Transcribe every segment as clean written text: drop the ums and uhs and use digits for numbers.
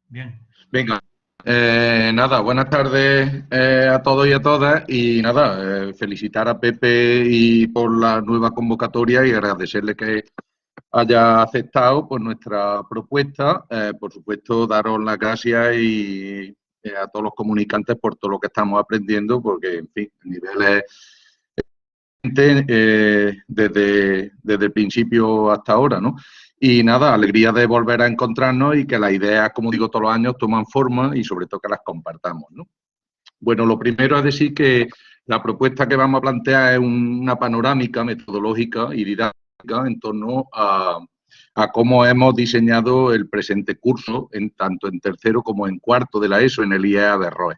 Bien. Venga, nada, buenas tardes a todos y a todas y nada, felicitar a Pepe y por la nueva convocatoria y agradecerle que haya aceptado pues, nuestra propuesta. Por supuesto, daros las gracias y a todos los comunicantes por todo lo que estamos aprendiendo, porque, en fin, el nivel es desde el principio hasta ahora, ¿no? Y nada, alegría de volver a encontrarnos y que las ideas, como digo todos los años, toman forma y sobre todo que las compartamos, ¿no? Bueno, lo primero es decir que la propuesta que vamos a plantear es una panorámica metodológica y didáctica en torno a cómo hemos diseñado el presente curso, tanto en tercero como en cuarto de la ESO, en el IEA de ROE.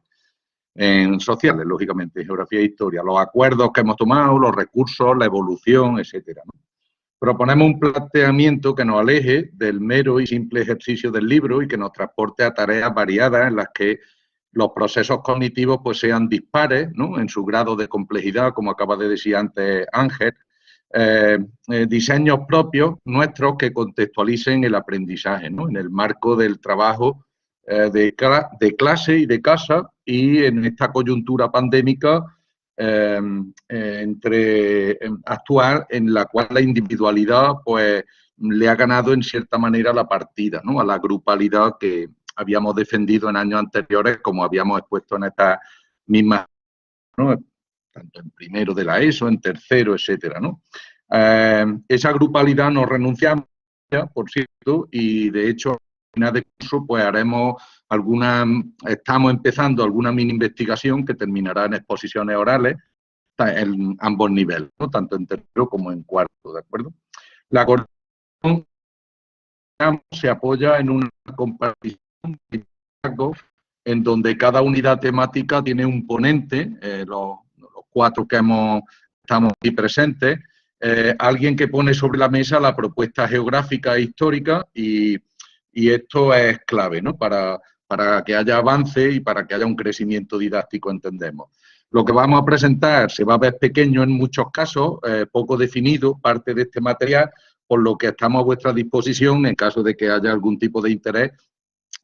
En sociales, lógicamente, geografía e historia, los acuerdos que hemos tomado, los recursos, la evolución, etcétera, ¿no? Proponemos un planteamiento que nos aleje del mero y simple ejercicio del libro y que nos transporte a tareas variadas en las que los procesos cognitivos pues sean dispares, ¿no?, en su grado de complejidad, como acaba de decir antes Ángel, diseños propios nuestros que contextualicen el aprendizaje, ¿no?, en el marco del trabajo de clase y de casa y en esta coyuntura pandémica actual en la cual la individualidad pues le ha ganado en cierta manera la partida, ¿no?, a la grupalidad que habíamos defendido en años anteriores, como habíamos expuesto en estas mismas, ¿no?, tanto en primero de la ESO, en tercero, etcétera, ¿no? Esa grupalidad no renunciamos, por cierto, y de hecho, al final de curso, pues estamos empezando alguna mini investigación que terminará en exposiciones orales en ambos niveles, ¿no?, tanto en tercero como en cuarto, ¿de acuerdo? La coordinación se apoya en una compartición en donde cada unidad temática tiene un ponente, los cuatro que estamos aquí presentes, alguien que pone sobre la mesa la propuesta geográfica e histórica y esto es clave, ¿no?, para que haya avance y para que haya un crecimiento didáctico, entendemos. Lo que vamos a presentar se va a ver pequeño en muchos casos, poco definido, parte de este material, por lo que estamos a vuestra disposición en caso de que haya algún tipo de interés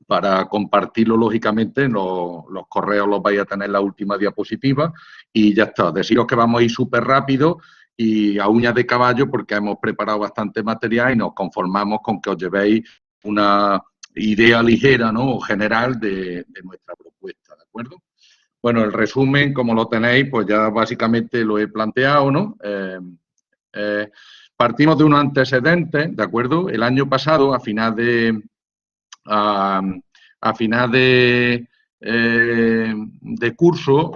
para compartirlo, lógicamente. Los correos los vais a tener en la última diapositiva y ya está. Deciros que vamos a ir súper rápido y a uñas de caballo porque hemos preparado bastante material y nos conformamos con que os llevéis una idea ligera, ¿no?, o general de nuestra propuesta, ¿de acuerdo? Bueno, el resumen, como lo tenéis, pues ya básicamente lo he planteado, ¿no? Partimos de unos antecedentes, ¿de acuerdo? El año pasado, a final de curso,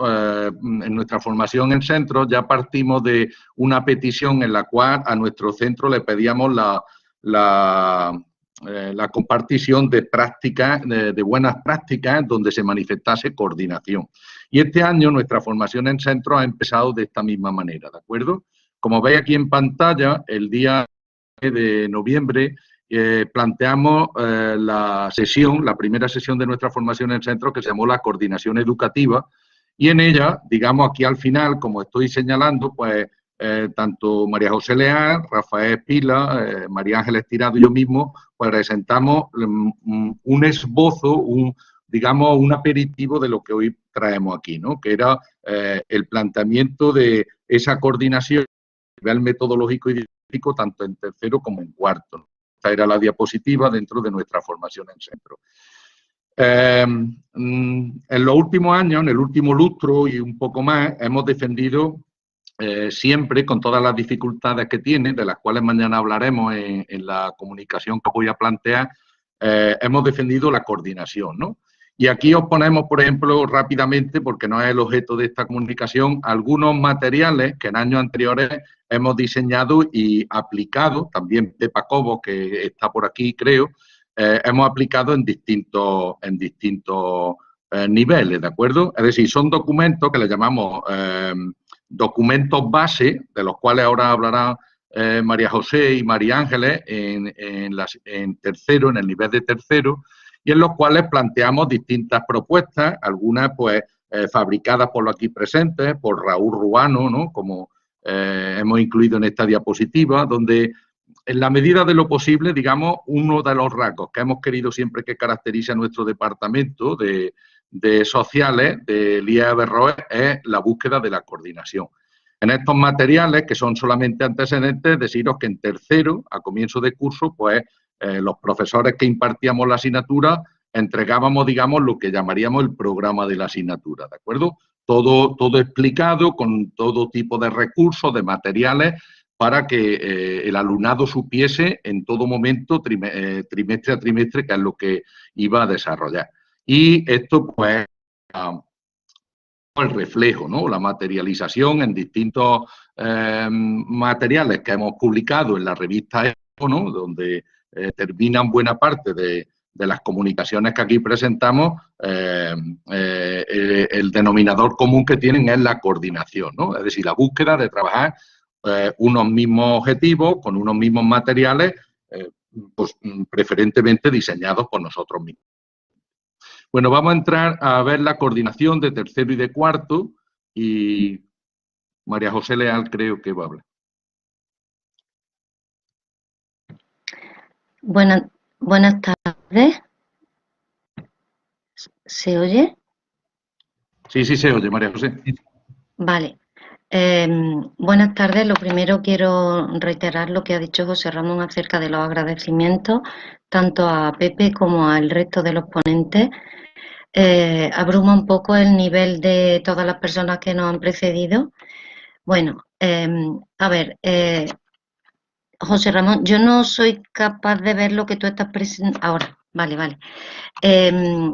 en nuestra formación en centros, ya partimos de una petición en la cual a nuestro centro le pedíamos la compartición de prácticas, de buenas prácticas, donde se manifestase coordinación. Y este año nuestra formación en centros ha empezado de esta misma manera, ¿de acuerdo? Como veis aquí en pantalla, el día de noviembre planteamos la primera sesión de nuestra formación en centros, que se llamó la coordinación educativa, y en ella, digamos aquí al final, como estoy señalando, pues tanto María José Leal, Rafael Pila, María Ángeles Tirado y yo mismo, pues presentamos un esbozo, digamos, un aperitivo de lo que hoy traemos aquí, ¿no?, que era el planteamiento de esa coordinación a nivel metodológico y didáctico, tanto en tercero como en cuarto. Esta era la diapositiva dentro de nuestra formación en centro. En los últimos años, en el último lustro y un poco más, hemos defendido siempre, con todas las dificultades que tiene, de las cuales mañana hablaremos en la comunicación que voy a plantear, hemos defendido la coordinación, ¿no? Y aquí os ponemos, por ejemplo, rápidamente, porque no es el objeto de esta comunicación, algunos materiales que en años anteriores hemos diseñado y aplicado, también Pepa Cobos, que está por aquí, creo, hemos aplicado en distintos niveles, ¿de acuerdo? Es decir, son documentos que le llamamos documentos base, de los cuales ahora hablarán María José y María Ángeles en tercero, en el nivel de tercero, y en los cuales planteamos distintas propuestas, algunas pues fabricadas por los aquí presentes, por Raúl Ruano, ¿no?, como hemos incluido en esta diapositiva, donde en la medida de lo posible, digamos, uno de los rasgos que hemos querido siempre que caracteriza a nuestro departamento de sociales, del IEA Averroes, es la búsqueda de la coordinación. En estos materiales, que son solamente antecedentes, deciros que en tercero, a comienzo de curso, pues los profesores que impartíamos la asignatura entregábamos, digamos, lo que llamaríamos el programa de la asignatura, ¿de acuerdo? Todo explicado con todo tipo de recursos, de materiales, para que el alumnado supiese en todo momento, trimestre a trimestre, qué es lo que iba a desarrollar. Y esto, pues, el reflejo, ¿no? La materialización en distintos materiales que hemos publicado en la revista ECO, ¿no? Donde terminan buena parte de las comunicaciones que aquí presentamos, el denominador común que tienen es la coordinación, ¿no? Es decir, la búsqueda de trabajar unos mismos objetivos con unos mismos materiales, pues preferentemente diseñados por nosotros mismos. Bueno, vamos a entrar a ver la coordinación de tercero y de cuarto y María José Leal creo que va a hablar. Buenas tardes. ¿Se oye? Sí, se oye, María José. Vale. Buenas tardes. Lo primero quiero reiterar lo que ha dicho José Ramón acerca de los agradecimientos, tanto a Pepe como al resto de los ponentes. Abruma un poco el nivel de todas las personas que nos han precedido. Bueno, a ver, José Ramón, yo no soy capaz de ver lo que tú estás presentando ahora. Vale.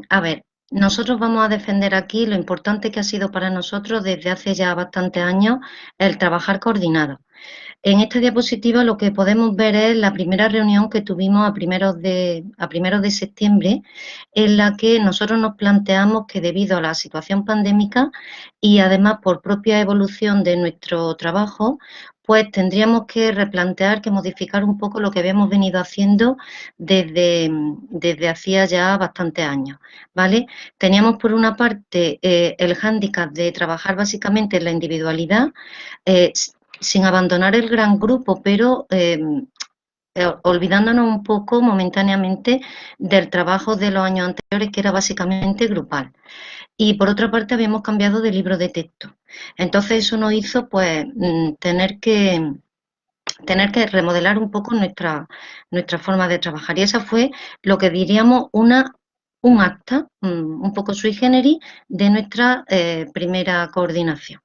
A ver, nosotros vamos a defender aquí lo importante que ha sido para nosotros desde hace ya bastantes años el trabajar coordinado. En esta diapositiva lo que podemos ver es la primera reunión que tuvimos a primeros de septiembre, en la que nosotros nos planteamos que debido a la situación pandémica y además por propia evolución de nuestro trabajo, pues tendríamos que replantear, que modificar un poco lo que habíamos venido haciendo desde hacía ya bastantes años, ¿vale? Teníamos por una parte el hándicap de trabajar básicamente en la individualidad, sin abandonar el gran grupo, pero olvidándonos un poco momentáneamente del trabajo de los años anteriores, que era básicamente grupal. Y por otra parte habíamos cambiado de libro de texto. Entonces eso nos hizo pues tener que remodelar un poco nuestra forma de trabajar. Y esa fue lo que diríamos un acta, un poco sui generis, de nuestra primera coordinación.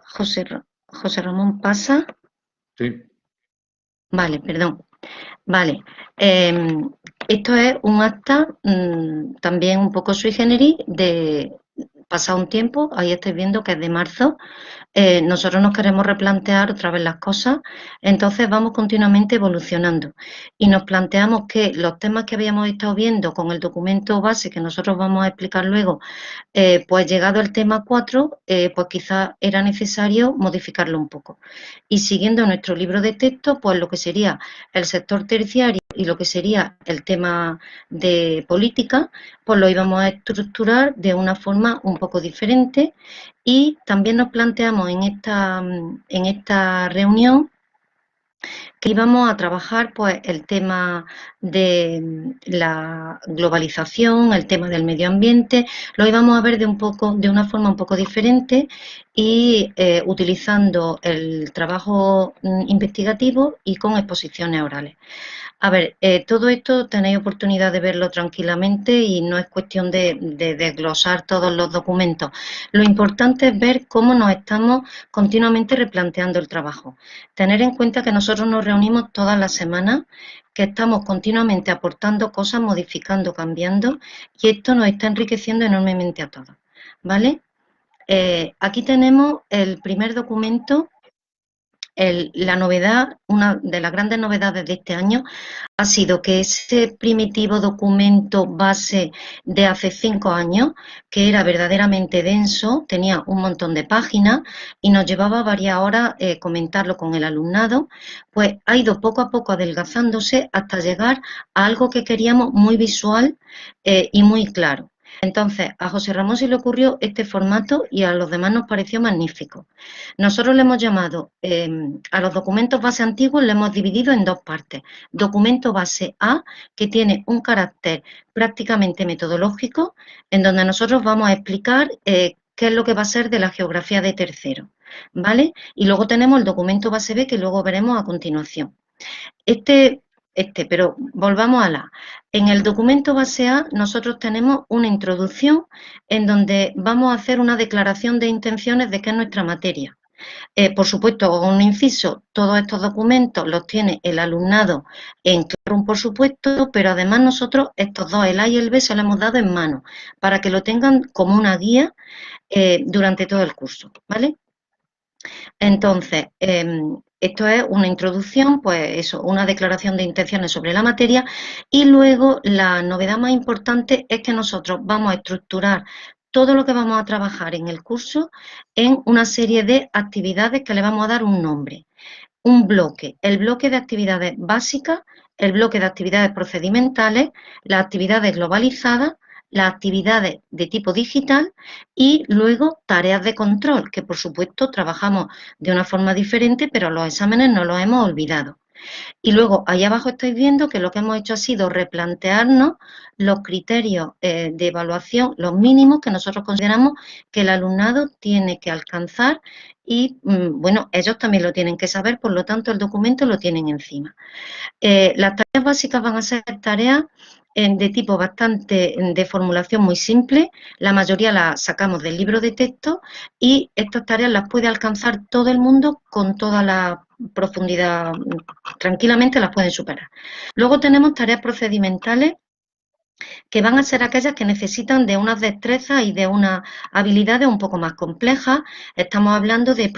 José Ramón pasa. Sí. Vale, perdón. Vale. Esto es un acta también un poco sui generis de pasado un tiempo, ahí estáis viendo que es de marzo. Nosotros nos queremos replantear otra vez las cosas, entonces vamos continuamente evolucionando y nos planteamos que los temas que habíamos estado viendo con el documento base que nosotros vamos a explicar luego, pues llegado el tema 4, pues quizás era necesario modificarlo un poco. Y siguiendo nuestro libro de texto, pues lo que sería el sector terciario y lo que sería el tema de política, pues lo íbamos a estructurar de una forma un poco diferente y también nos planteamos en esta reunión que íbamos a trabajar pues el tema de la globalización, el tema del medio ambiente, lo íbamos a ver de una forma un poco diferente y utilizando el trabajo investigativo y con exposiciones orales. A ver, todo esto tenéis oportunidad de verlo tranquilamente y no es cuestión de desglosar todos los documentos. Lo importante es ver cómo nos estamos continuamente replanteando el trabajo. Tener en cuenta que nosotros nos reunimos todas las semanas, que estamos continuamente aportando cosas, modificando, cambiando, y esto nos está enriqueciendo enormemente a todos, ¿vale? Aquí tenemos el primer documento. La novedad, una de las grandes novedades de este año ha sido que ese primitivo documento base de hace 5 años, que era verdaderamente denso, tenía un montón de páginas y nos llevaba varias horas comentarlo con el alumnado, pues ha ido poco a poco adelgazándose hasta llegar a algo que queríamos muy visual y muy claro. Entonces, a José Ramón se le ocurrió este formato y a los demás nos pareció magnífico. Nosotros le hemos llamado, a los documentos base antiguos le hemos dividido en dos partes. Documento base A, que tiene un carácter prácticamente metodológico, en donde nosotros vamos a explicar qué es lo que va a ser de la geografía de tercero, ¿vale? Y luego tenemos el documento base B, que luego veremos a continuación. Pero volvamos a en el documento base A nosotros tenemos una introducción en donde vamos a hacer una declaración de intenciones de qué es nuestra materia. Por supuesto, con un inciso, todos estos documentos los tiene el alumnado en Classroom, por supuesto, pero además nosotros estos dos, el A y el B, se los hemos dado en mano para que lo tengan como una guía durante todo el curso, ¿vale? Entonces, esto es una introducción, pues eso, una declaración de intenciones sobre la materia y luego la novedad más importante es que nosotros vamos a estructurar todo lo que vamos a trabajar en el curso en una serie de actividades que le vamos a dar un nombre. Un bloque, el bloque de actividades básicas, el bloque de actividades procedimentales, las actividades globalizadas, las actividades de tipo digital y luego tareas de control, que por supuesto trabajamos de una forma diferente, pero los exámenes no los hemos olvidado. Y luego, ahí abajo estáis viendo que lo que hemos hecho ha sido replantearnos los criterios de evaluación, los mínimos que nosotros consideramos que el alumnado tiene que alcanzar y, bueno, ellos también lo tienen que saber, por lo tanto, el documento lo tienen encima. Las tareas básicas van a ser tareas de tipo bastante de formulación muy simple, la mayoría las sacamos del libro de texto y estas tareas las puede alcanzar todo el mundo con toda la profundidad, tranquilamente las pueden superar. Luego tenemos tareas procedimentales que van a ser aquellas que necesitan de unas destrezas y de unas habilidades un poco más complejas. Estamos hablando de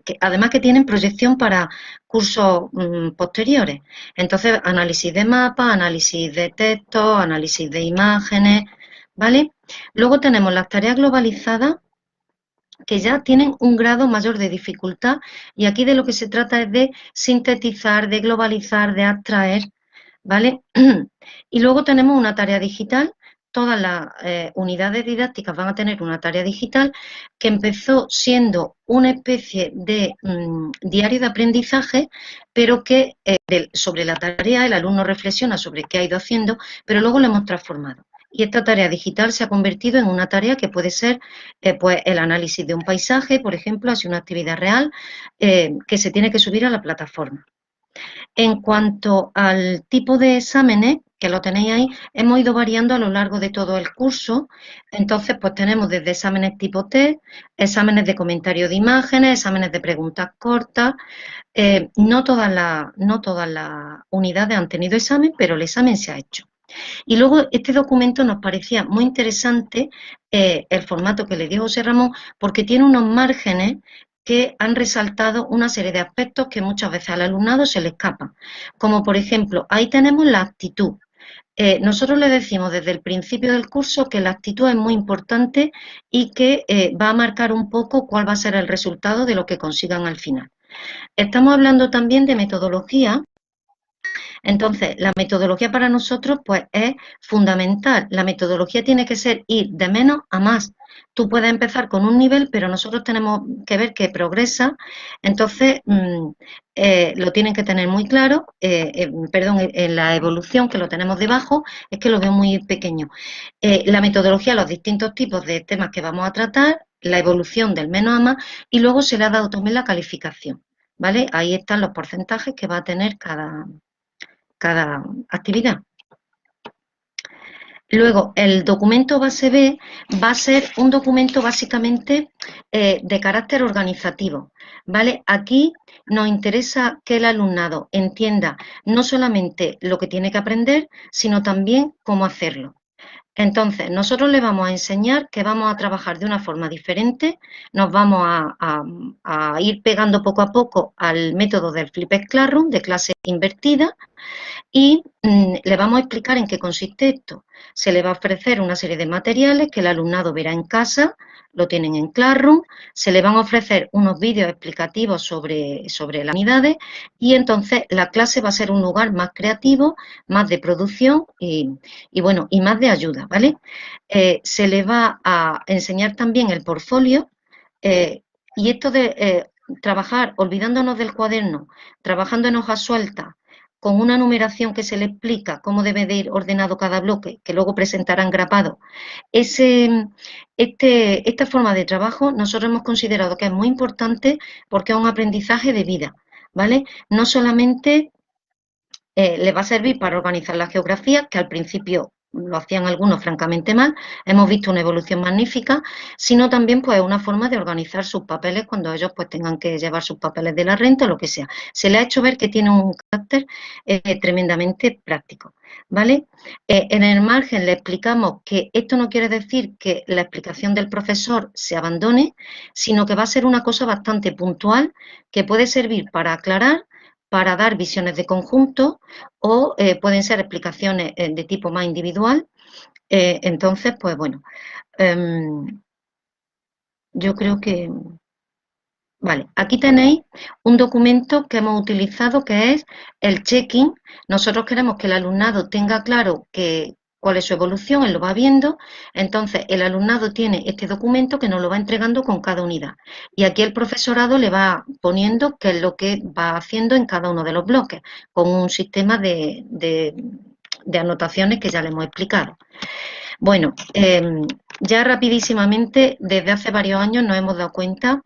que además que tienen proyección para cursos posteriores. Entonces, análisis de mapas, análisis de textos, análisis de imágenes, ¿vale? Luego tenemos las tareas globalizadas, que ya tienen un grado mayor de dificultad y aquí de lo que se trata es de sintetizar, de globalizar, de abstraer, ¿vale? Y luego tenemos una tarea digital, todas las unidades didácticas van a tener una tarea digital que empezó siendo una especie de diario de aprendizaje, pero que sobre la tarea el alumno reflexiona sobre qué ha ido haciendo, pero luego lo hemos transformado. Y esta tarea digital se ha convertido en una tarea que puede ser pues el análisis de un paisaje, por ejemplo, así una actividad real que se tiene que subir a la plataforma. En cuanto al tipo de exámenes, que lo tenéis ahí, hemos ido variando a lo largo de todo el curso. Entonces, pues tenemos desde exámenes tipo test, exámenes de comentario de imágenes, exámenes de preguntas cortas. No todas las unidades han tenido examen, pero el examen se ha hecho. Y luego este documento nos parecía muy interesante, el formato que le dio José Ramón, porque tiene unos márgenes que han resaltado una serie de aspectos que muchas veces al alumnado se le escapan. Como por ejemplo, ahí tenemos la actitud. Nosotros le decimos desde el principio del curso que la actitud es muy importante y que va a marcar un poco cuál va a ser el resultado de lo que consigan al final. Estamos hablando también de metodología. Entonces, la metodología para nosotros pues es fundamental. La metodología tiene que ser ir de menos a más. Tú puedes empezar con un nivel, pero nosotros tenemos que ver que progresa. Entonces, lo tienen que tener muy claro. Perdón, en la evolución, que lo tenemos debajo, es que lo veo muy pequeño. La metodología, los distintos tipos de temas que vamos a tratar, la evolución del menos a más, y luego se le ha dado también la calificación, ¿vale? Ahí están los porcentajes que va a tener cada actividad. Luego, el documento base B va a ser un documento básicamente de carácter organizativo, ¿vale? Aquí nos interesa que el alumnado entienda no solamente lo que tiene que aprender, sino también cómo hacerlo. Entonces, nosotros le vamos a enseñar que vamos a trabajar de una forma diferente, nos vamos a ir pegando poco a poco al método del Flipped Classroom, de clase invertida, y le vamos a explicar en qué consiste esto. Se le va a ofrecer una serie de materiales que el alumnado verá en casa, lo tienen en Classroom, se le van a ofrecer unos vídeos explicativos sobre las unidades y entonces la clase va a ser un lugar más creativo, más de producción bueno, y más de ayuda, ¿vale? Se le va a enseñar también el portfolio y esto de trabajar olvidándonos del cuaderno, trabajando en hojas sueltas, con una numeración que se le explica cómo debe de ir ordenado cada bloque, que luego presentarán grapado. Esta forma de trabajo nosotros hemos considerado que es muy importante porque es un aprendizaje de vida, ¿vale? No solamente le va a servir para organizar la geografía, que al principio lo hacían algunos francamente mal, hemos visto una evolución magnífica, sino también pues una forma de organizar sus papeles cuando ellos pues tengan que llevar sus papeles de la renta o lo que sea. Se le ha hecho ver que tiene un carácter tremendamente práctico, ¿vale? En el margen le explicamos que esto no quiere decir que la explicación del profesor se abandone, sino que va a ser una cosa bastante puntual que puede servir para aclarar, para dar visiones de conjunto o pueden ser explicaciones de tipo más individual. Entonces, pues bueno, yo creo que... Vale, aquí tenéis un documento que hemos utilizado que es el check-in. Nosotros queremos que el alumnado tenga claro cuál es su evolución, él lo va viendo, entonces el alumnado tiene este documento que nos lo va entregando con cada unidad y aquí el profesorado le va poniendo qué es lo que va haciendo en cada uno de los bloques con un sistema de anotaciones que ya le hemos explicado. Bueno, ya rapidísimamente, desde hace varios años nos hemos dado cuenta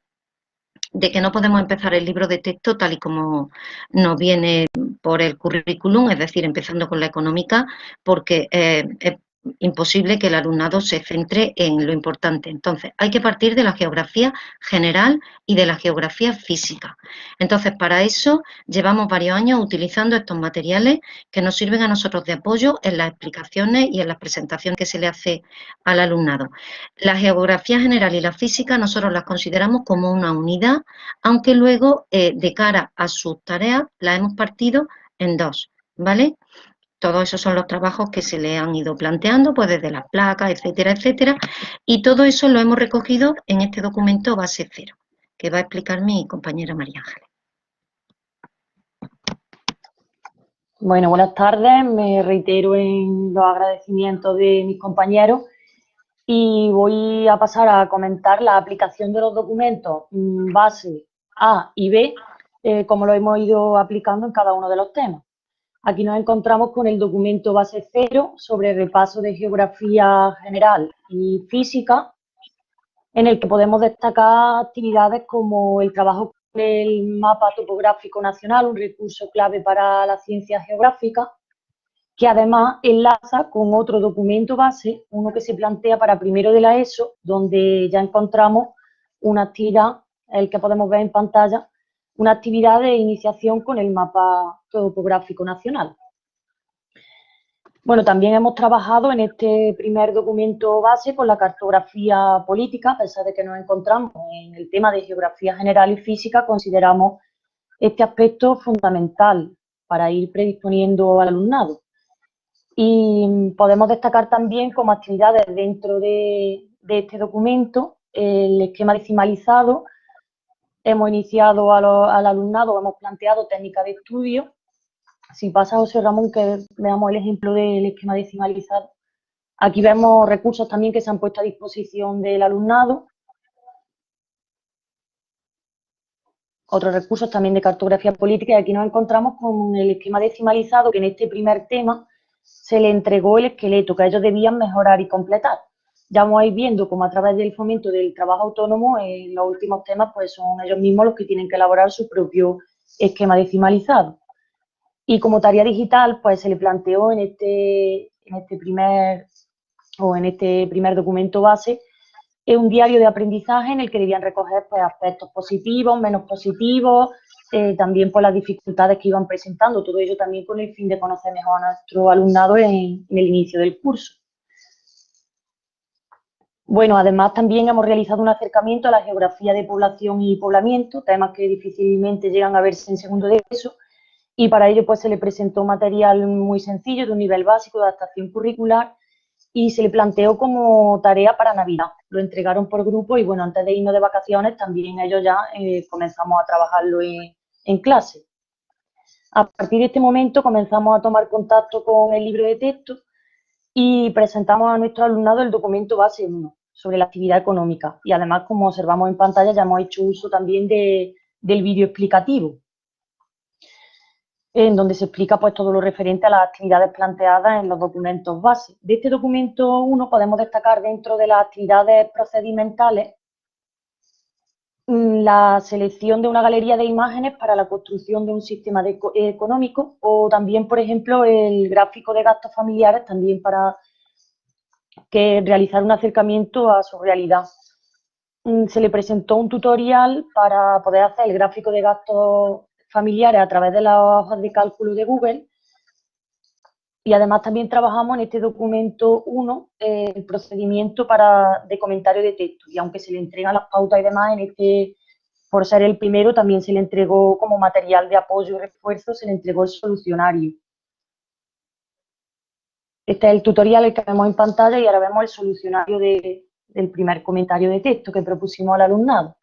de que no podemos empezar el libro de texto tal y como nos viene por el currículum, es decir, empezando con la económica, porque es imposible que el alumnado se centre en lo importante. Entonces, hay que partir de la geografía general y de la geografía física. Entonces, para eso llevamos varios años utilizando estos materiales que nos sirven a nosotros de apoyo en las explicaciones y en las presentaciones que se le hace al alumnado. La geografía general y la física nosotros las consideramos como una unidad, aunque luego de cara a sus tareas las hemos partido en dos, ¿vale? Todos esos son los trabajos que se le han ido planteando, pues desde las placas, etcétera, etcétera, y todo eso lo hemos recogido en este documento base cero, que va a explicar mi compañera María Ángeles. Bueno, buenas tardes. Me reitero en los agradecimientos de mis compañeros y voy a pasar a comentar la aplicación de los documentos base A y B, como lo hemos ido aplicando en cada uno de los temas. Aquí nos encontramos con el documento base 0 sobre repaso de geografía general y física, en el que podemos destacar actividades como el trabajo con el mapa topográfico nacional, un recurso clave para la ciencia geográfica, que además enlaza con otro documento base, uno que se plantea para primero de la ESO, donde ya encontramos una actividad, el que podemos ver en pantalla, una actividad de iniciación con el mapa topográfico nacional. Bueno, también hemos trabajado en este primer documento base con la cartografía política, a pesar de que nos encontramos en el tema de geografía general y física, consideramos este aspecto fundamental para ir predisponiendo al alumnado. Y podemos destacar también como actividades dentro de este documento el esquema decimalizado. Hemos iniciado al alumnado, hemos planteado técnicas de estudio. Si pasa José Ramón, que veamos el ejemplo del esquema decimalizado. Aquí vemos recursos también que se han puesto a disposición del alumnado. Otros recursos también de cartografía política, y aquí nos encontramos con el esquema decimalizado, que en este primer tema se le entregó el esqueleto que ellos debían mejorar y completar. Ya vamos a ir viendo cómo a través del fomento del trabajo autónomo, en los últimos temas, pues son ellos mismos los que tienen que elaborar su propio esquema decimalizado. Y como tarea digital, pues se le planteó en este primer documento base un diario de aprendizaje en el que debían recoger pues, aspectos positivos, menos positivos, también por las dificultades que iban presentando, todo ello también con el fin de conocer mejor a nuestro alumnado en el inicio del curso. Bueno, además también hemos realizado un acercamiento a la geografía de población y poblamiento, temas que difícilmente llegan a verse en segundo de eso, y para ello pues se le presentó material muy sencillo, de un nivel básico de adaptación curricular, y se le planteó como tarea para Navidad. Lo entregaron por grupo y bueno, antes de irnos de vacaciones también ellos ya comenzamos a trabajarlo en clase. A partir de este momento comenzamos a tomar contacto con el libro de texto y presentamos a nuestro alumnado el documento base 1 sobre la actividad económica. Y además, como observamos en pantalla, ya hemos hecho uso también del vídeo explicativo, en donde se explica pues todo lo referente a las actividades planteadas en los documentos base. De este documento 1 podemos destacar, dentro de las actividades procedimentales, la selección de una galería de imágenes para la construcción de un sistema económico, o también, por ejemplo, el gráfico de gastos familiares, también para realizar un acercamiento a su realidad. Se le presentó un tutorial para poder hacer el gráfico de gastos familiares a través de las hojas de cálculo de Google, y además también trabajamos en este documento 1 el procedimiento de comentario de texto, y aunque se le entregan las pautas y demás, por ser el primero, también se le entregó como material de apoyo y refuerzo, se le entregó el solucionario. Este es el tutorial el que vemos en pantalla, y ahora vemos el solucionario del primer comentario de texto que propusimos al alumnado.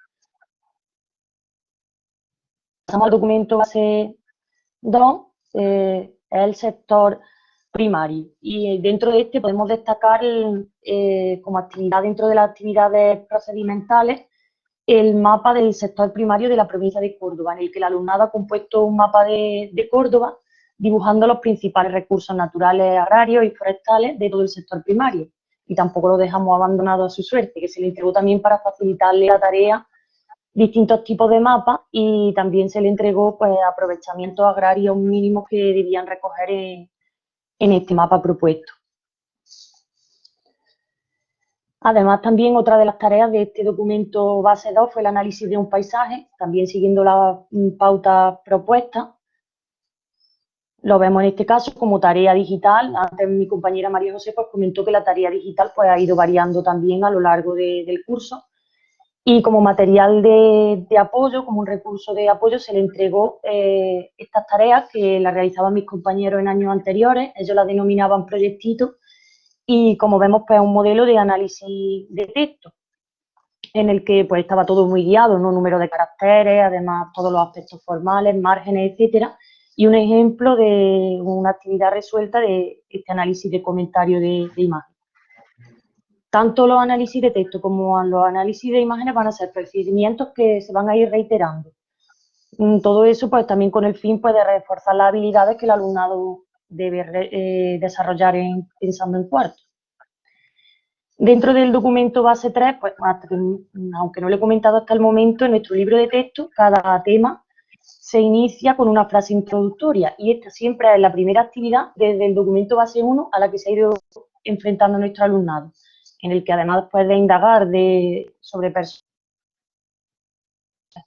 Pasamos al documento base 2, es el sector primario, y dentro de este podemos destacar como actividad, dentro de las actividades procedimentales, el mapa del sector primario de la provincia de Córdoba, en el que el alumnado ha compuesto un mapa de Córdoba, dibujando los principales recursos naturales, agrarios y forestales de todo el sector primario. Y tampoco lo dejamos abandonado a su suerte, que se le entregó también para facilitarle la tarea distintos tipos de mapas, y también se le entregó pues aprovechamientos agrarios mínimos que debían recoger en este mapa propuesto. Además, también otra de las tareas de este documento base 2 fue el análisis de un paisaje, también siguiendo las pautas propuestas. Lo vemos en este caso como tarea digital. Antes mi compañera María José pues comentó que la tarea digital pues ha ido variando también a lo largo del curso. Y como material de apoyo, como un recurso de apoyo, se le entregó estas tareas que las realizaban mis compañeros en años anteriores. Ellos las denominaban proyectitos, y como vemos, pues un modelo de análisis de texto en el que pues estaba todo muy guiado, ¿no? Número de caracteres, además todos los aspectos formales, márgenes, etcétera, y un ejemplo de una actividad resuelta de este análisis de comentario de imagen. Tanto los análisis de texto como los análisis de imágenes van a ser procedimientos que se van a ir reiterando. Todo eso pues también con el fin pues de reforzar las habilidades que el alumnado debe desarrollar pensando en cuarto. Dentro del documento base 3, pues, aunque no lo he comentado hasta el momento, en nuestro libro de texto cada tema se inicia con una frase introductoria, y esta siempre es la primera actividad desde el documento base 1 a la que se ha ido enfrentando nuestro alumnado, en el que además, después de indagar sobre personas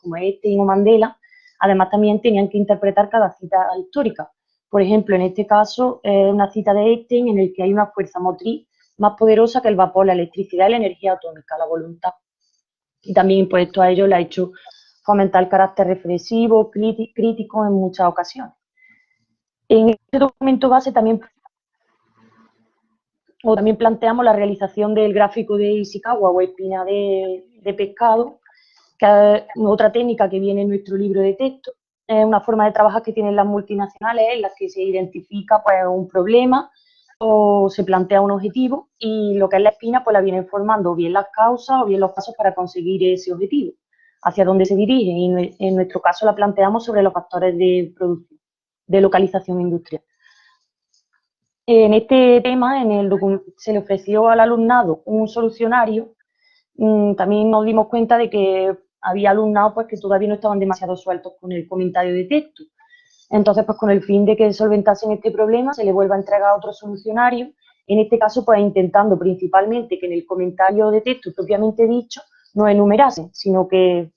como Einstein o Mandela, además también tenían que interpretar cada cita histórica. Por ejemplo, en este caso es una cita de Einstein en el que hay una fuerza motriz más poderosa que el vapor, la electricidad y la energía atómica, la voluntad. Y también pues esto a ellos le ha hecho fomentar el carácter reflexivo, crítico en muchas ocasiones. En este documento base también planteamos la realización del gráfico de Ishikawa o espina de pescado, que es otra técnica que viene en nuestro libro de texto. Es una forma de trabajar que tienen las multinacionales, en las que se identifica pues un problema o se plantea un objetivo, y lo que es la espina pues la vienen formando o bien las causas o bien los pasos para conseguir ese objetivo, hacia dónde se dirige, y en nuestro caso la planteamos sobre los factores de producción, de localización industrial. En este tema, se le ofreció al alumnado un solucionario. También nos dimos cuenta de que había alumnados pues, que todavía no estaban demasiado sueltos con el comentario de texto. Entonces, pues con el fin de que solventasen este problema, se le vuelva a entregar otro solucionario, en este caso, pues intentando principalmente que en el comentario de texto propiamente dicho no enumerasen, sino que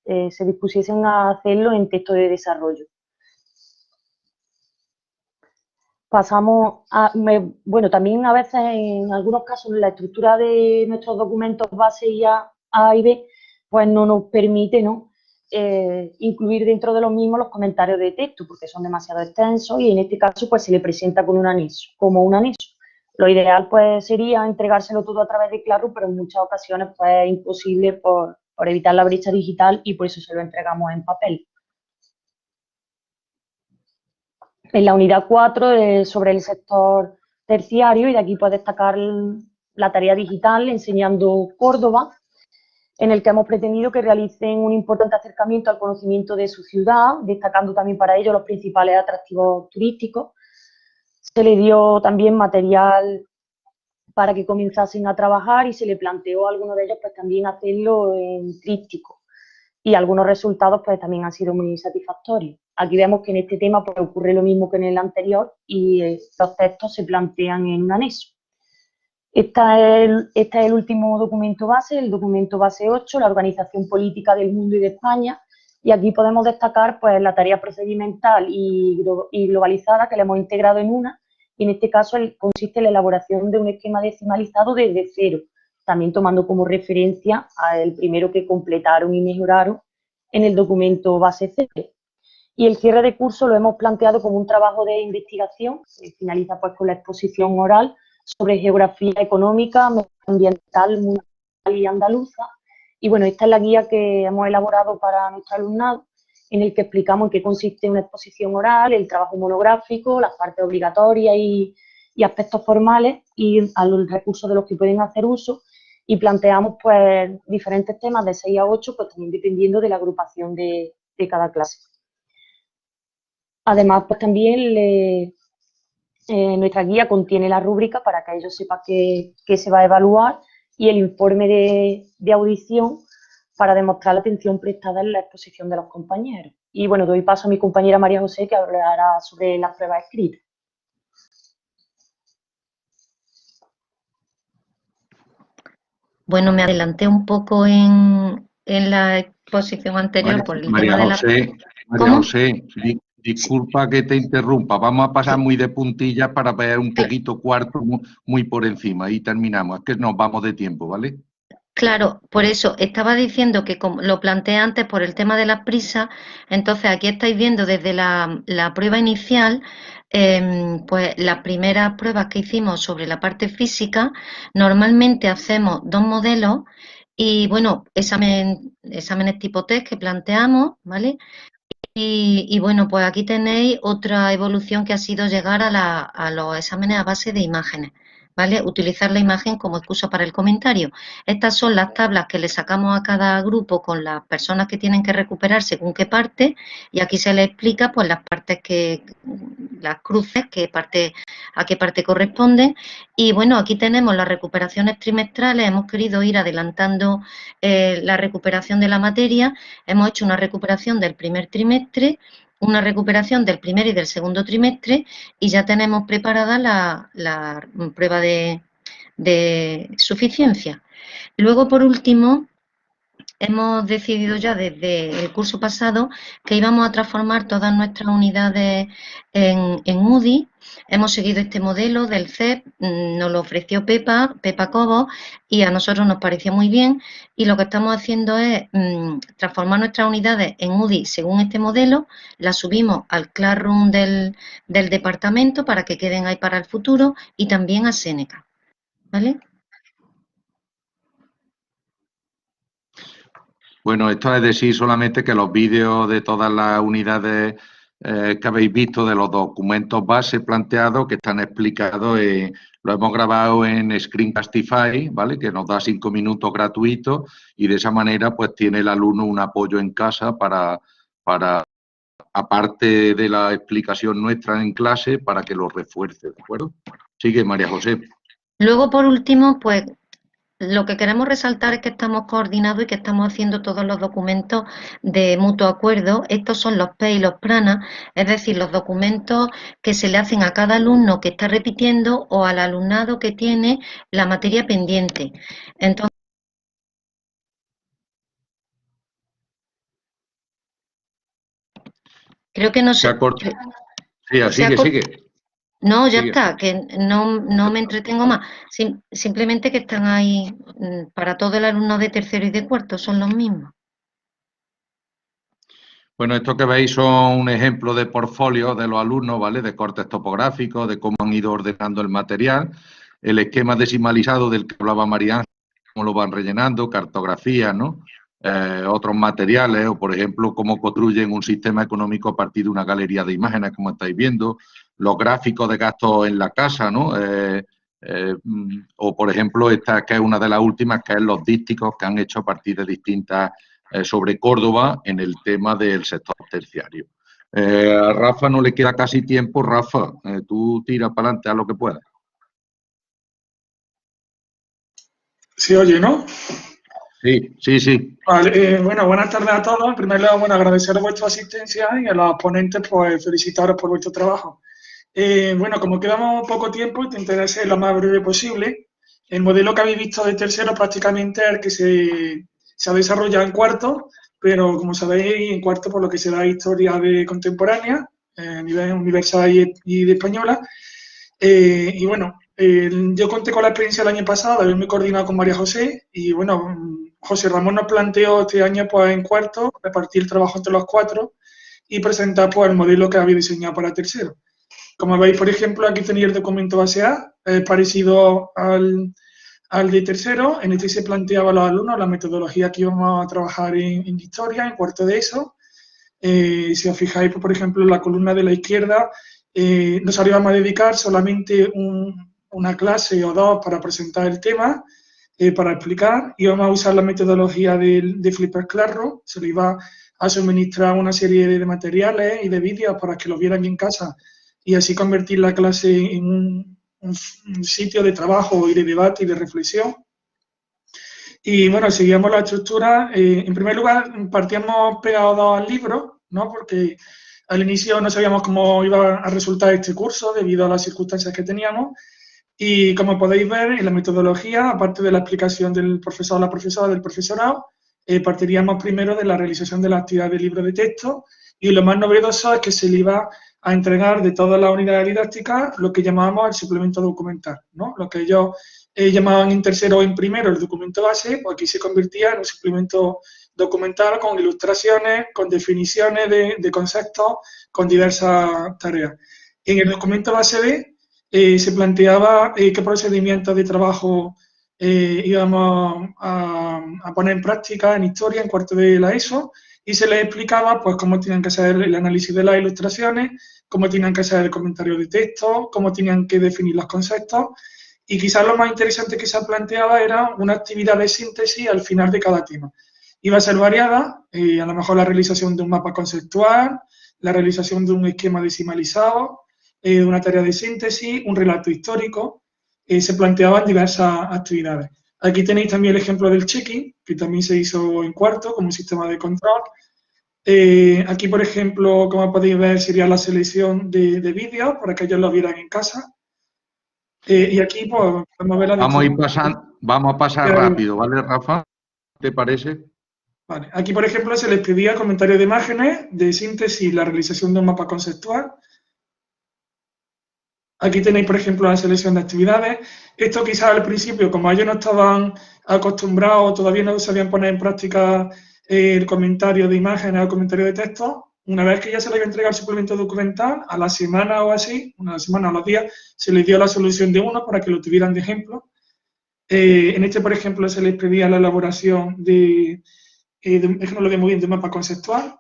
se dispusiesen a hacerlo en texto de desarrollo. pasamos a, bueno, también a veces en algunos casos la estructura de nuestros documentos base y A y B, pues no nos permite, ¿no? Incluir dentro de los mismos los comentarios de texto porque son demasiado extensos y en este caso pues se le presenta con un anexo, como un anexo. Lo ideal pues sería entregárselo todo a través de Classroom, pero en muchas ocasiones pues es imposible por evitar la brecha digital y por eso se lo entregamos en papel. En la unidad 4 sobre el sector terciario y de aquí puedo destacar la tarea digital enseñando Córdoba, en el que hemos pretendido que realicen un importante acercamiento al conocimiento de su ciudad, destacando también para ello los principales atractivos turísticos. Se le dio también material para que comenzasen a trabajar y se le planteó a algunos de ellos pues también hacerlo en tríptico y algunos resultados pues también han sido muy satisfactorios. Aquí vemos que en este tema pues, ocurre lo mismo que en el anterior y los textos se plantean en un anexo. Este es el último documento base, el documento base 8, la organización política del mundo y de España, y aquí podemos destacar pues, la tarea procedimental y globalizada que le hemos integrado en una, y en este caso consiste en la elaboración de un esquema decimalizado desde cero, también tomando como referencia al primero que completaron y mejoraron en el documento base 0. Y el cierre de curso lo hemos planteado como un trabajo de investigación, que finaliza pues con la exposición oral sobre geografía económica, medioambiental, mundial y andaluza. Y bueno, esta es la guía que hemos elaborado para nuestro alumnado, en el que explicamos en qué consiste una exposición oral, el trabajo monográfico, las partes obligatorias y aspectos formales y a los recursos de los que pueden hacer uso. Y planteamos pues diferentes temas de 6 a 8, pues también dependiendo de la agrupación de cada clase. Además, pues también nuestra guía contiene la rúbrica para que ellos sepan qué se va a evaluar y el informe de audición para demostrar la atención prestada en la exposición de los compañeros. Y bueno, doy paso a mi compañera María José, que hablará sobre las pruebas escritas. Bueno, me adelanté un poco en la exposición anterior por el tema de la... María José, disculpa que te interrumpa. Vamos a pasar muy de puntillas para ver un poquito cuarto muy por encima y terminamos. Es que nos vamos de tiempo, ¿vale? Claro, por eso estaba diciendo que como lo planteé antes por el tema de las prisas, entonces aquí estáis viendo desde la prueba inicial, pues las primeras pruebas que hicimos sobre la parte física, normalmente hacemos 2 modelos y bueno, exámenes tipo test que planteamos, ¿vale? Y bueno, pues aquí tenéis otra evolución que ha sido llegar a los exámenes a base de imágenes, ¿vale? Utilizar la imagen como excusa para el comentario. Estas son las tablas que le sacamos a cada grupo con las personas que tienen que recuperar según qué parte, y aquí se les explica pues las partes las cruces, a qué parte corresponden. Y bueno, aquí tenemos las recuperaciones trimestrales, hemos querido ir adelantando la recuperación de la materia. Hemos hecho una recuperación del primer trimestre, una recuperación del primer y del segundo trimestre y ya tenemos preparada la prueba de suficiencia. Luego, por último, hemos decidido ya desde el curso pasado que íbamos a transformar todas nuestras unidades en UDI. Hemos seguido este modelo del CEP, nos lo ofreció Pepa Cobo, y a nosotros nos pareció muy bien. Y lo que estamos haciendo es transformar nuestras unidades en UDI según este modelo, las subimos al Classroom del departamento para que queden ahí para el futuro y también a Seneca, ¿vale? Bueno, esto es decir solamente que los vídeos de todas las unidades que habéis visto de los documentos base planteados, que están explicados, lo hemos grabado en Screencastify, ¿vale? Que nos da 5 minutos gratuitos y de esa manera pues tiene el alumno un apoyo en casa para aparte de la explicación nuestra en clase, para que lo refuerce, ¿de acuerdo? Sigue, María José. Luego, por último, pues lo que queremos resaltar es que estamos coordinados y que estamos haciendo todos los documentos de mutuo acuerdo. Estos son los P y los PRANA, es decir, los documentos que se le hacen a cada alumno que está repitiendo o al alumnado que tiene la materia pendiente. Entonces, creo que no se... Sí, sigue. No, ya Sigue. está, que no me entretengo más. Simplemente que están ahí para todo el alumno de tercero y de cuarto, son los mismos. Bueno, esto que veis son un ejemplo de portfolio de los alumnos, ¿vale? De cortes topográficos, de cómo han ido ordenando el material, el esquema decimalizado del que hablaba María Ángel, cómo lo van rellenando, cartografía, ¿no? Otros materiales, o por ejemplo, cómo construyen un sistema económico a partir de una galería de imágenes, como estáis viendo, los gráficos de gastos en la casa, ¿no? O por ejemplo, esta que es una de las últimas, que es los dísticos que han hecho a partir de distintas sobre Córdoba en el tema del sector terciario. A Rafa no le queda casi tiempo. Rafa, tú tira para adelante a lo que puedas. ¿Se oye, no? Sí, sí, sí. Vale, bueno, buenas tardes a todos. En primer lugar, bueno, agradeceros vuestra asistencia y a los ponentes, pues felicitaros por vuestro trabajo. Bueno, como quedamos poco tiempo, intentaré ser lo más breve posible. El modelo que habéis visto de tercero prácticamente es el que se ha desarrollado en cuarto, pero como sabéis, en cuarto por lo que se da historia de contemporánea, a nivel universal y de española. Y bueno, yo conté con la experiencia el año pasado de haberme coordinado con María José y bueno, José Ramón nos planteó este año pues en cuarto repartir el trabajo entre los cuatro y presentar pues el modelo que había diseñado para tercero. Como veis, por ejemplo, aquí tenéis el documento base A, parecido al de tercero. En este se planteaba a los alumnos la metodología que íbamos a trabajar en historia, en cuarto de eso. Si os fijáis, por ejemplo, en la columna de la izquierda, nos íbamos a dedicar solamente una clase o dos para presentar el tema, para explicar. Íbamos a usar la metodología de Flipper Classroom. Se le iba a suministrar una serie de materiales y de vídeos para que lo vieran en casa y así convertir la clase en un sitio de trabajo y de debate y de reflexión. Y bueno, seguíamos la estructura. En primer lugar, partíamos pegados al libro, ¿no? Porque al inicio no sabíamos cómo iba a resultar este curso debido a las circunstancias que teníamos. Y como podéis ver, en la metodología, aparte de la explicación del profesor o la profesora del profesorado, partiríamos primero de la realización de la actividad de libro de texto y lo más novedoso es que se le iba a entregar de todas las unidades didácticas lo que llamábamos el suplemento documental, ¿no? Lo que ellos llamaban en tercero o en primero el documento base, pues aquí se convertía en un suplemento documental con ilustraciones, con definiciones de conceptos, con diversas tareas. En el documento base B se planteaba qué procedimientos de trabajo íbamos a poner en práctica en historia en cuarto de la ESO y se les explicaba pues cómo tenían que hacer el análisis de las ilustraciones, cómo tenían que hacer el comentario de texto, cómo tenían que definir los conceptos y quizás lo más interesante que se planteaba era una actividad de síntesis al final de cada tema. Iba a ser variada, a lo mejor la realización de un mapa conceptual, la realización de un esquema decimalizado, una tarea de síntesis, un relato histórico, se planteaban diversas actividades. Aquí tenéis también el ejemplo del check-in, que también se hizo en cuarto como un sistema de control. Aquí, por ejemplo, como podéis ver, sería la selección de vídeos para que ellos lo vieran en casa. Y aquí, pues, podemos ver la vamos a pasar rápido, ¿vale, Rafa? ¿Te parece? Vale. Aquí, por ejemplo, se les pedía comentarios de imágenes, de síntesis y la realización de un mapa conceptual. Aquí tenéis, por ejemplo, la selección de actividades. Esto quizás al principio, como ellos no estaban acostumbrados, todavía no sabían poner en práctica el comentario de imágenes o el comentario de texto, una vez que ya se les iba a entregar el suplemento documental, a la semana o así, una semana o los días, se les dio la solución de uno para que lo tuvieran de ejemplo. En este, por ejemplo, se les pedía la elaboración es que no lo veo muy bien, de mapa conceptual,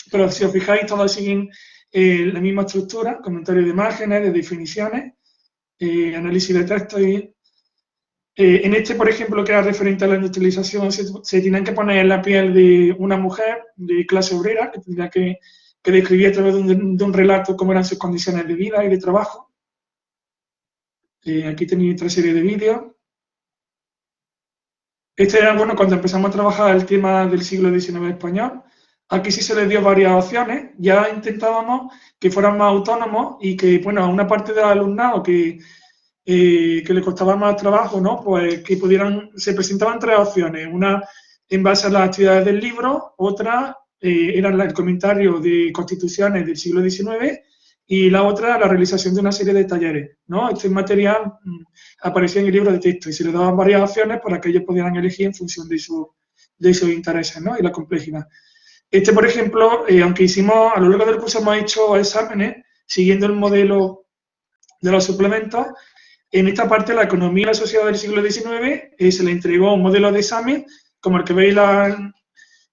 pero si os fijáis, todos siguen la misma estructura, comentario de imágenes, de definiciones, análisis de texto y en este, por ejemplo, que era referente a la industrialización, se tenían que poner en la piel de una mujer de clase obrera, que tendría que describir a través de un relato cómo eran sus condiciones de vida y de trabajo. Aquí tenéis otra serie de vídeos. Este era, bueno, cuando empezamos a trabajar el tema del siglo XIX español. Aquí sí se les dio varias opciones. Ya intentábamos que fueran más autónomos y que, bueno, a una parte del alumnado que le costaba más trabajo, ¿no? Pues que se presentaban tres opciones. Una en base a las actividades del libro, otra era el comentario de constituciones del siglo XIX y la otra la realización de una serie de talleres, ¿no? Este material aparecía en el libro de texto y se le daban varias opciones para que ellos pudieran elegir en función de sus intereses, ¿no? Y la complejidad. Este, por ejemplo, aunque a lo largo del curso hemos hecho exámenes siguiendo el modelo de los suplementos, en esta parte la economía y la sociedad del siglo XIX se le entregó un modelo de examen como el que veis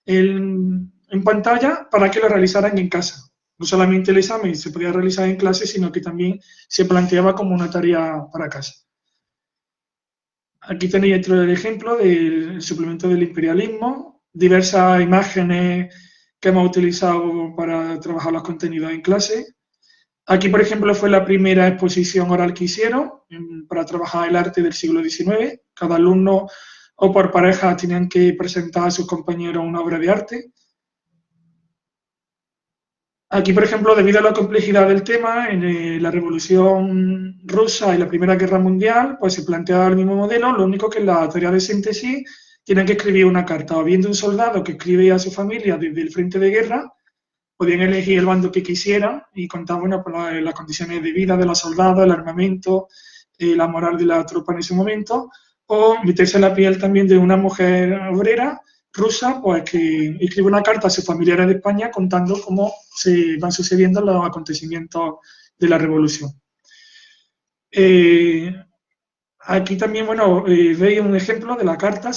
en pantalla para que lo realizaran en casa. No solamente el examen se podía realizar en clase, sino que también se planteaba como una tarea para casa. Aquí tenéis otro ejemplo del suplemento del imperialismo, diversas imágenes que hemos utilizado para trabajar los contenidos en clase. Aquí, por ejemplo, fue la primera exposición oral que hicieron para trabajar el arte del siglo XIX. Cada alumno o por pareja tenían que presentar a sus compañeros una obra de arte. Aquí, por ejemplo, debido a la complejidad del tema, en la Revolución Rusa y la Primera Guerra Mundial, pues se planteaba el mismo modelo, lo único que en la tarea de síntesis tienen que escribir una carta, o bien de un soldado que escribe a su familia desde el frente de guerra, podían elegir el bando que quisieran y contar, bueno, por las condiciones de vida de los soldados, el armamento, la moral de la tropa en ese momento, o meterse en la piel también de una mujer obrera rusa, pues que escribe una carta a sus familiares de España contando cómo se van sucediendo los acontecimientos de la revolución. Aquí también, bueno, veis un ejemplo de la carta.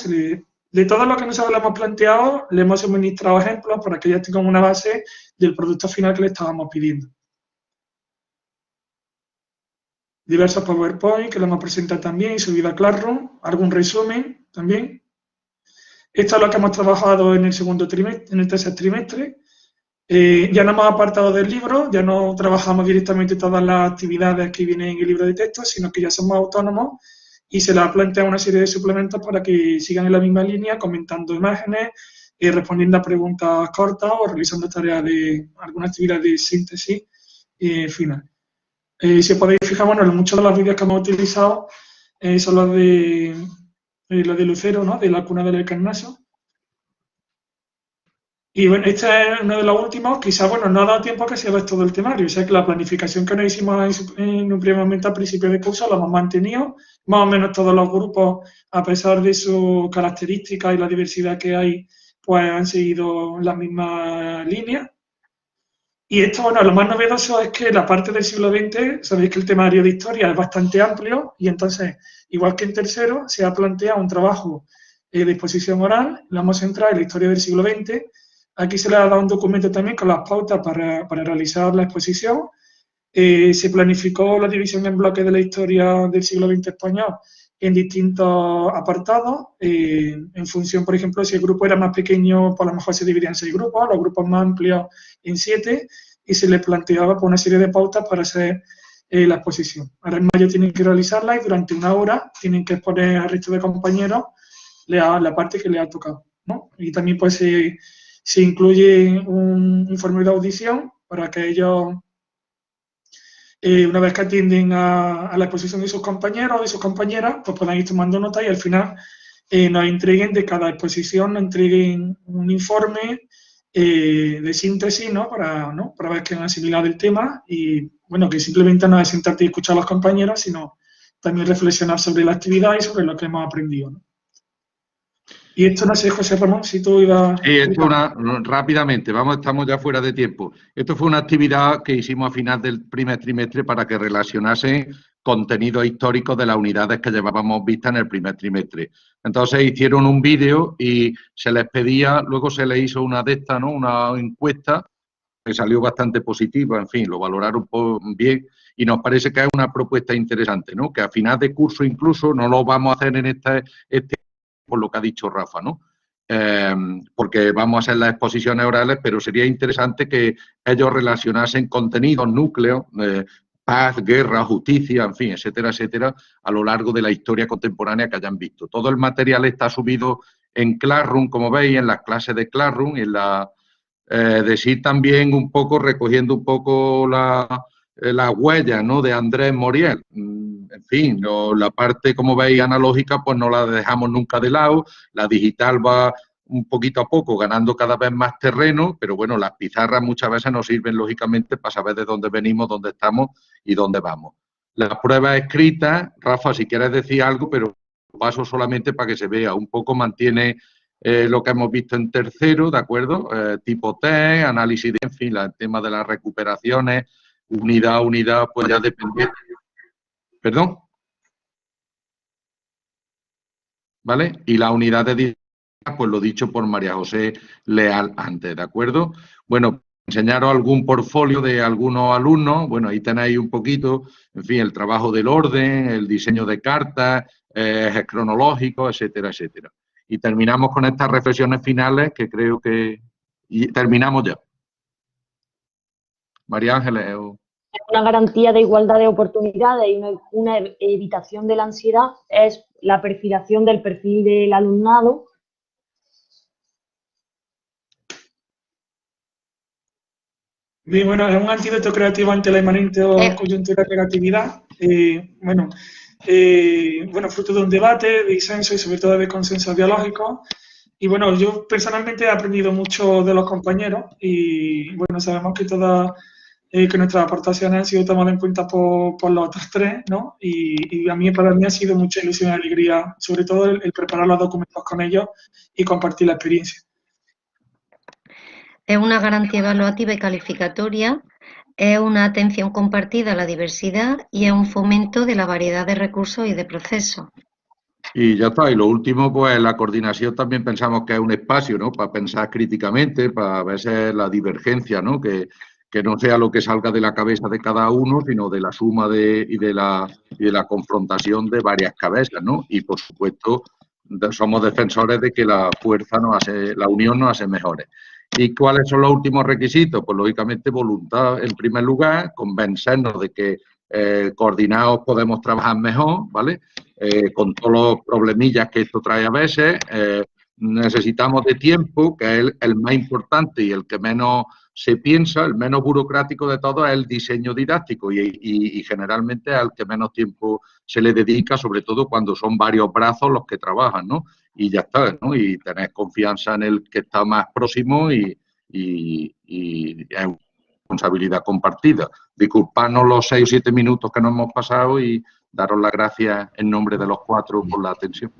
De todo lo que nosotros le hemos planteado, le hemos suministrado ejemplos para que ya tengan una base del producto final que le estábamos pidiendo. Diversos PowerPoint que le hemos presentado también y subido a Classroom, algún resumen también. Esto es lo que hemos trabajado en el segundo trimestre, en el tercer trimestre. Ya nos hemos apartado del libro, ya no trabajamos directamente todas las actividades que vienen en el libro de texto, sino que ya somos autónomos y se les ha planteado una serie de suplementos para que sigan en la misma línea, comentando imágenes, respondiendo a preguntas cortas o realizando tareas de alguna actividad de síntesis final. Si podéis fijar, bueno, muchos de los vídeos que hemos utilizado son los de Lucero, ¿no? De la cuna del Carnaso. Y bueno, este es uno de los últimos, quizás, bueno, no ha dado tiempo a que se haga todo el temario. O sea que la planificación que nos hicimos en un primer momento al principio de curso la hemos mantenido. Más o menos todos los grupos, a pesar de sus características y la diversidad que hay, pues han seguido la misma línea. Y esto, bueno, lo más novedoso es que la parte del siglo XX, sabéis que el temario de historia es bastante amplio y entonces, igual que en tercero, se ha planteado un trabajo de exposición oral, lo hemos centrado en la historia del siglo XX. Aquí se le ha dado un documento también con las pautas para realizar la exposición. Se planificó la división en bloques de la historia del siglo XX español en distintos apartados, en función, por ejemplo, si el grupo era más pequeño, pues a lo mejor se dividía en 6 grupos, los grupos más amplios en 7, y se les planteaba pues, una serie de pautas para hacer la exposición. Ahora en mayo tienen que realizarla y durante una hora tienen que exponer al resto de compañeros la parte que les ha tocado, ¿no? Y también pues se incluye un informe de audición para que ellos, una vez que atienden a la exposición de sus compañeros o de sus compañeras, pues puedan ir tomando nota y al final nos entreguen de cada exposición, nos entreguen un informe de síntesis, ¿no? Para ver que han asimilado el tema y, bueno, que simplemente no es sentarte y escuchar a los compañeros, sino también reflexionar sobre la actividad y sobre lo que hemos aprendido, ¿no? Y esto no sé, José Ramón, si tú ibas... Sí, esto rápidamente, estamos ya fuera de tiempo. Esto fue una actividad que hicimos a final del primer trimestre para que relacionasen contenidos históricos de las unidades que llevábamos vistas en el primer trimestre. Entonces hicieron un vídeo y se les pedía, luego se les hizo una de estas, ¿no? Una encuesta que salió bastante positiva, en fin, lo valoraron bien y nos parece que es una propuesta interesante, ¿no? Que a final de curso incluso no lo vamos a hacer en este por lo que ha dicho Rafa, ¿no? Porque vamos a hacer las exposiciones orales, pero sería interesante que ellos relacionasen contenidos, núcleos, paz, guerra, justicia, en fin, etcétera, etcétera, a lo largo de la historia contemporánea que hayan visto. Todo el material está subido en Classroom, como veis, en las clases de Classroom, en la decir también un poco, recogiendo un poco la huella, ¿no? De Andrés Moriel. En fin, la parte, como veis, analógica, pues no la dejamos nunca de lado. La digital va un poquito a poco, ganando cada vez más terreno, pero bueno, las pizarras muchas veces nos sirven, lógicamente, para saber de dónde venimos, dónde estamos y dónde vamos. Las pruebas escritas, Rafa, si quieres decir algo, pero paso solamente para que se vea, un poco mantiene lo que hemos visto en tercero, ¿de acuerdo? Tipo test, análisis de, en fin, el tema de las recuperaciones, unidad a unidad, pues ya depende. ¿Perdón? ¿Vale? Y la unidad de didáctica, pues lo dicho por María José Leal antes, ¿de acuerdo? Bueno, enseñaros algún portfolio de algunos alumnos, bueno, ahí tenéis un poquito, en fin, el trabajo del orden, el diseño de cartas, ejes cronológicos, etcétera, etcétera. Y terminamos con estas reflexiones finales que creo que... Y terminamos ya. María Ángeles. Una garantía de igualdad de oportunidades y una evitación de la ansiedad es la perfilación del perfil del alumnado. Bien, bueno, es un antídoto creativo ante la inmanente coyuntura de negatividad. Fruto de un debate, de disenso y sobre todo de consenso biológico. Y bueno, yo personalmente he aprendido mucho de los compañeros y bueno, sabemos que que nuestras aportaciones han sido tomadas en cuenta por los otros tres, ¿no? Y para mí ha sido mucha ilusión y alegría, sobre todo el preparar los documentos con ellos y compartir la experiencia. Es una garantía evaluativa y calificatoria, es una atención compartida a la diversidad y es un fomento de la variedad de recursos y de procesos. Y ya está. Y lo último, pues la coordinación también pensamos que es un espacio, ¿no? Para pensar críticamente, para a veces la divergencia, ¿no? Que no sea lo que salga de la cabeza de cada uno, sino de la suma y de la confrontación de varias cabezas, ¿no? Y por supuesto, somos defensores de que la fuerza la unión nos hace mejores. ¿Y cuáles son los últimos requisitos? Pues lógicamente voluntad en primer lugar, convencernos de que coordinados podemos trabajar mejor, ¿vale? Con todos los problemillas que esto trae a veces. Necesitamos de tiempo, que es el más importante y el que menos se piensa, el menos burocrático de todo es el diseño didáctico y generalmente al que menos tiempo se le dedica, sobre todo cuando son varios brazos los que trabajan, ¿no? Y ya está, ¿no? Y tener confianza en el que está más próximo y es responsabilidad compartida. Disculpadnos los 6 o 7 minutos que nos hemos pasado y daros las gracias en nombre de los 4 por la atención.